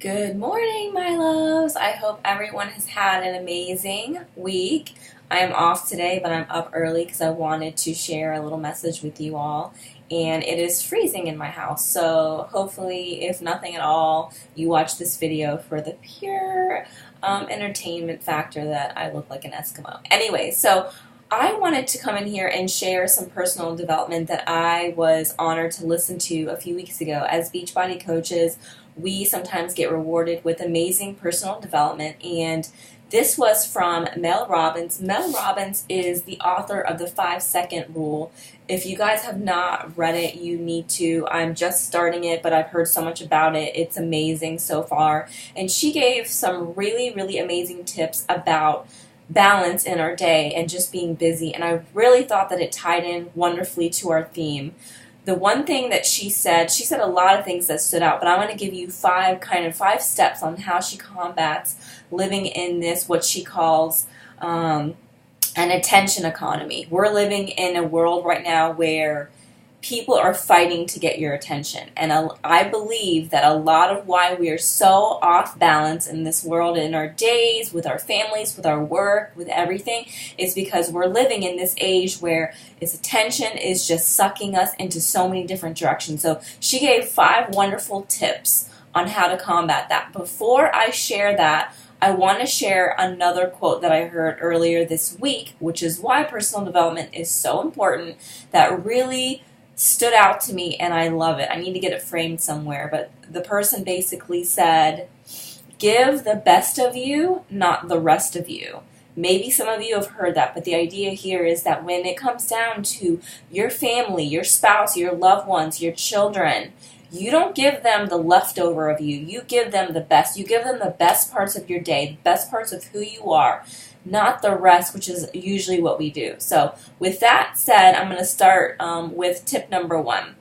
Good morning, my loves. I hope everyone has had an amazing week. I am off today, but I'm up early because I wanted to share a little message with you all. And it is freezing in my house, so hopefully, if nothing at all, you watch this video for the pure entertainment factor that I look like an Eskimo. Anyway, so I wanted to come in here and share some personal development that I was honored to listen to a few weeks ago. As Beachbody coaches, we sometimes get rewarded with amazing personal development, and this was from Mel Robbins. Mel Robbins is the author of the 5-Second Rule. If you guys have not read it, you need to. I'm just starting it, but I've heard so much about it. It's amazing so far. And she gave some really, really amazing tips about balance in our day and just being busy. And I really thought that it tied in wonderfully to our theme. The one thing that she said a lot of things that stood out, but I want to give you five steps on how she combats living in this, what she calls an attention economy. We're living in a world right now where people are fighting to get your attention. And I believe that a lot of why we are so off balance in this world, in our days, with our families, with our work, with everything, is because we're living in this age where its attention is just sucking us into so many different directions. So she gave 5 wonderful tips on how to combat that. Before I share that, I want to share another quote that I heard earlier this week, which is why personal development is so important, that really stood out to me, and I love it. I need to get it framed somewhere, but the person basically said, give the best of you, not the rest of you. Maybe some of you have heard that, but the idea here is that when it comes down to your family, your spouse, your loved ones, your children, you don't give them the leftover of you. You give them the best. You give them the best parts of your day, the best parts of who you are, not the rest, which is usually what we do. So with that said, I'm going to start with tip number 1.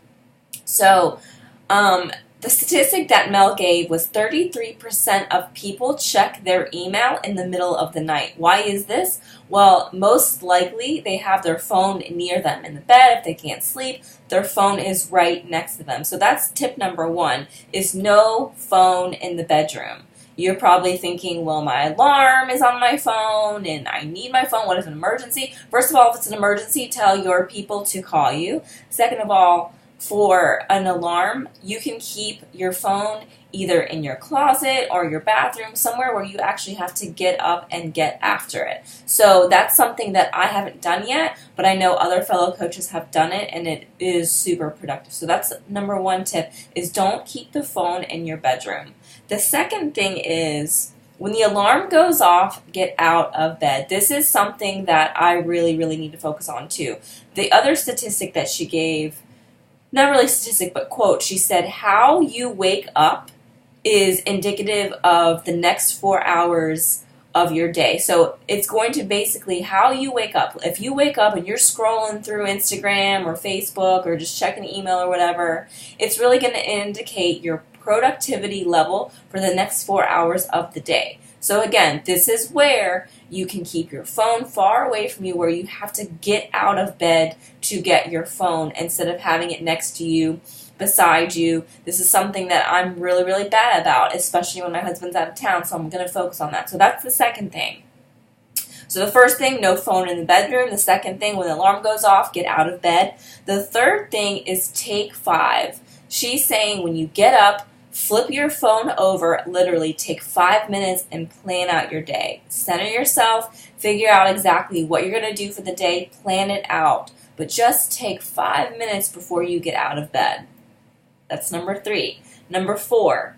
So the statistic that Mel gave was 33% of people check their email in the middle of the night. Why is this? Well, most likely they have their phone near them in the bed. If they can't sleep, their phone is right next to them. So that's tip number 1, is no phone in the bedroom. You're probably thinking, well, my alarm is on my phone and I need my phone. What if an emergency? First of all, if it's an emergency, tell your people to call you. Second of all, for an alarm, you can keep your phone either in your closet or your bathroom, somewhere where you actually have to get up and get after it. So that's something that I haven't done yet, but I know other fellow coaches have done it, and it is super productive. So that's number 1 tip, is don't keep the phone in your bedroom. The second thing is, when the alarm goes off, get out of bed. This is something that I really, really need to focus on too. The other statistic that she gave, not really statistic, but quote, she said, how you wake up is indicative of the next 4 hours of your day. So it's going to basically how you wake up. If you wake up and you're scrolling through Instagram or Facebook or just checking email or whatever, it's really going to indicate your productivity level for the next 4 hours of the day. So again, this is where you can keep your phone far away from you, where you have to get out of bed to get your phone instead of having it next to you, beside you. This is something that I'm really, really bad about, especially when my husband's out of town, so I'm going to focus on that. So that's the second thing. So the first thing, no phone in the bedroom. The second thing, when the alarm goes off, get out of bed. The third thing is take 5. She's saying when you get up, flip your phone over, literally take 5 minutes and plan out your day. Center yourself, figure out exactly what you're going to do for the day, plan it out. But just take 5 minutes before you get out of bed. That's number 3. Number 4,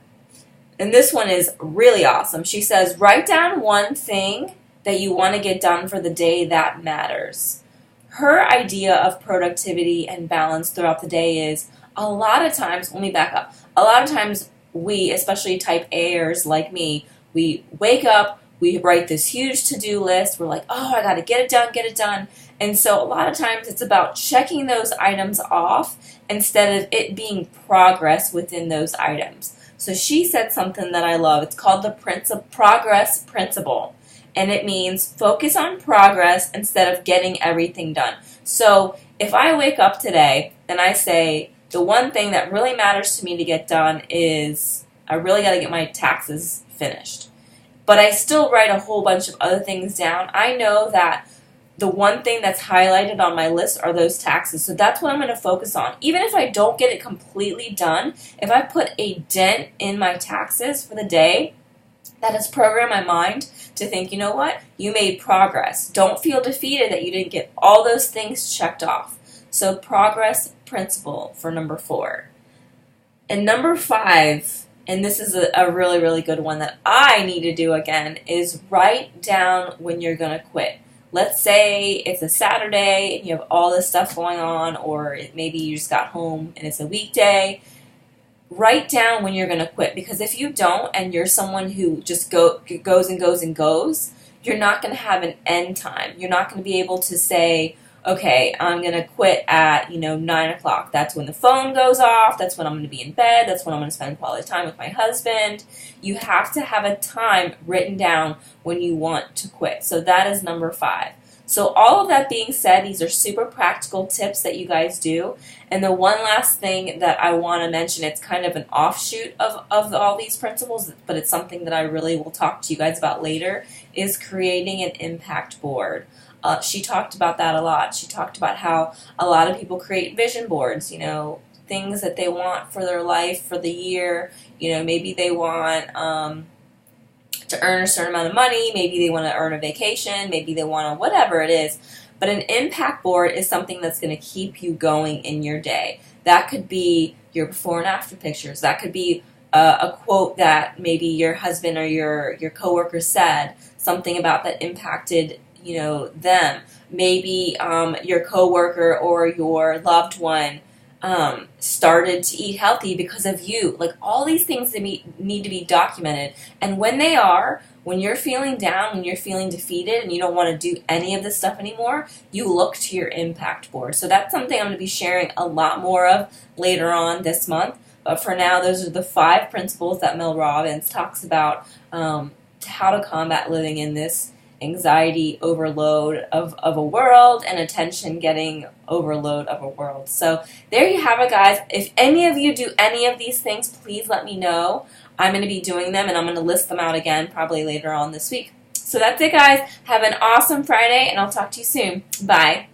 and this one is really awesome. She says, write down one thing that you want to get done for the day that matters. Her idea of productivity and balance throughout the day is, a lot of times, let me back up. A lot of times we, especially type A'ers like me, we wake up, we write this huge to-do list. We're like, oh, I got to get it done, get it done. And so a lot of times it's about checking those items off instead of it being progress within those items. So she said something that I love. It's called the progress principle. And it means focus on progress instead of getting everything done. So if I wake up today and I say, the one thing that really matters to me to get done is I really got to get my taxes finished. But I still write a whole bunch of other things down. I know that the one thing that's highlighted on my list are those taxes. So that's what I'm going to focus on. Even if I don't get it completely done, if I put a dent in my taxes for the day, that has programmed my mind to think, you know what? You made progress. Don't feel defeated that you didn't get all those things checked off. So progress principle for number 4. And number 5, and this is a really, really good one that I need to do again, is write down when you're going to quit. Let's say it's a Saturday and you have all this stuff going on, or maybe you just got home and it's a weekday. Write down when you're going to quit, because if you don't and you're someone who just goes and goes and goes, you're not going to have an end time. You're not going to be able to say, okay, I'm going to quit at 9 o'clock. That's when the phone goes off. That's when I'm going to be in bed. That's when I'm going to spend quality time with my husband. You have to have a time written down when you want to quit. So that is number 5. So all of that being said, these are super practical tips that you guys do. And the one last thing that I want to mention, it's kind of an offshoot of all these principles, but it's something that I really will talk to you guys about later, is creating an impact board. She talked about that a lot. She talked about how a lot of people create vision boards, things that they want for their life, for the year. Maybe they want to earn a certain amount of money. Maybe they want to earn a vacation. Maybe they want to whatever it is. But an impact board is something that's going to keep you going in your day. That could be your before and after pictures. That could be a quote that maybe your husband or your coworker said, something about that impacted them. Maybe your coworker or your loved one started to eat healthy because of you. Like, all these things that need to be documented. And when you're feeling down, when you're feeling defeated and you don't want to do any of this stuff anymore, you look to your impact board. So that's something I'm going to be sharing a lot more of later on this month. But for now, those are the 5 principles that Mel Robbins talks about, how to combat living in this anxiety overload of a world and attention getting overload of a world. So there you have it, guys. If any of you do any of these things, please let me know. I'm going to be doing them, and I'm going to list them out again probably later on this week. So that's it, guys. Have an awesome Friday, and I'll talk to you soon. Bye.